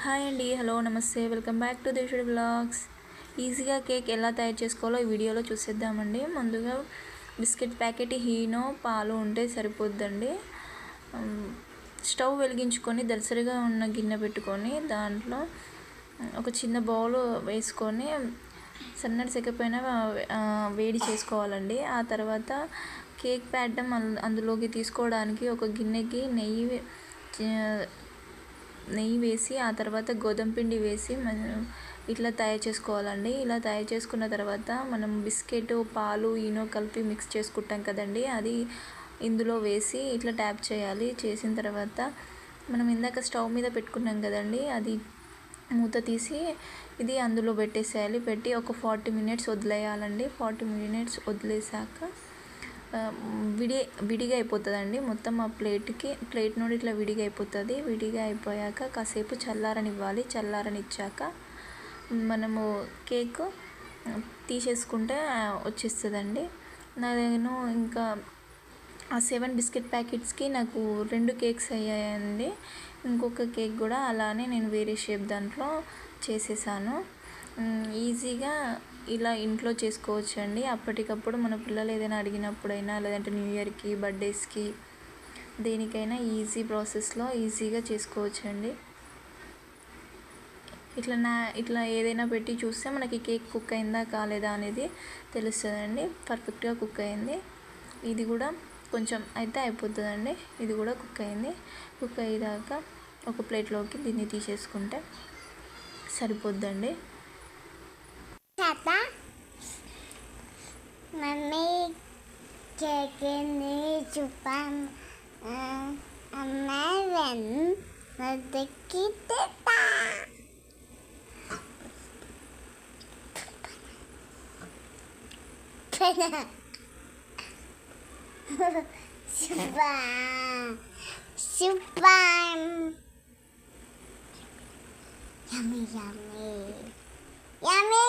Hi అండి, hello, నమస్తే, welcome back to దేశుడి blogs. ఈజీగా కేక్ ఎలా తయారు చేసుకోవాలో ఈ వీడియోలో చూసేద్దామండి. ముందుగా బిస్కెట్ ప్యాకెట్, హీనో, పాలు ఉంటే సరిపోద్దండి. స్టవ్ వెలిగించుకొని దలసరిగా ఉన్న గిన్నె పెట్టుకొని దాంట్లో ఒక చిన్న బౌల్ వేసుకొని సన్నటి సెగపైన వేడి చేసుకోవాలండి. ఆ తర్వాత కేక్ ప్యాడ్డం అందులోకి తీసుకోవడానికి ఒక గిన్నెకి నెయ్యి వేసి ఆ తర్వాత గోధుమ పిండి వేసి ఇట్లా తయారు చేసుకోవాలండి. ఇలా తయారు చేసుకున్న తర్వాత మనం బిస్కెట్, పాలు, ఈనో కలిపి మిక్స్ చేసుకుంటాం కదండి, అది ఇందులో వేసి ఇట్లా ట్యాప్ చేయాలి. చేసిన తర్వాత మనం ఇందాక స్టవ్ మీద పెట్టుకున్నాం కదండి, అది మూత తీసి ఇది అందులో పెట్టేసేయాలి. పెట్టి ఒక 40 మినిట్స్ వదిలేయాలండి. 40 మినిట్స్ వదిలేసాక విడిగా అయిపోతుందండి. మొత్తం ఆ ప్లేట్ నుండి ఇట్లా విడిగా అయిపోతుంది. విడిగా అయిపోయాక కాసేపు చల్లారనివ్వాలి. చల్లారనిచ్చాక మనము కేక్ తీసేసుకుంటే వచ్చేస్తుందండి. నేను ఇంకా ఆ 7 బిస్కెట్ ప్యాకెట్స్కి నాకు 2 కేక్స్ అయ్యాయండి. ఇంకొక కేక్ కూడా అలానే నేను వేరే షేప్ దాంట్లో చేసేసాను. ఈజీగా ఇలా ఇంట్లో చేసుకోవచ్చు అండి. అప్పటికప్పుడు మన పిల్లలు ఏదైనా అడిగినప్పుడైనా, లేదంటే న్యూ ఇయర్కి, బర్త్డేస్కి, దేనికైనా ఈజీ ప్రాసెస్లో ఈజీగా చేసుకోవచ్చు అండి. ఇట్లా ఏదైనా పెట్టి చూస్తే మనకి కేక్ కుక్ అయిందా కాలేదా అనేది తెలుస్తుందండి. పర్ఫెక్ట్గా కుక్ అయింది. ఇది కూడా కొంచెం అయితే అయిపోతుందండి. ఇది కూడా కుక్ అయింది. కుక్ అయ్యాక ఒక ప్లేట్లోకి దీన్ని తీసేసుకుంటే సరిపోద్దండి. మమ్మీ కేక్ని చూపాను అమ్మాయి Super. Yummy, yummy. Yummy,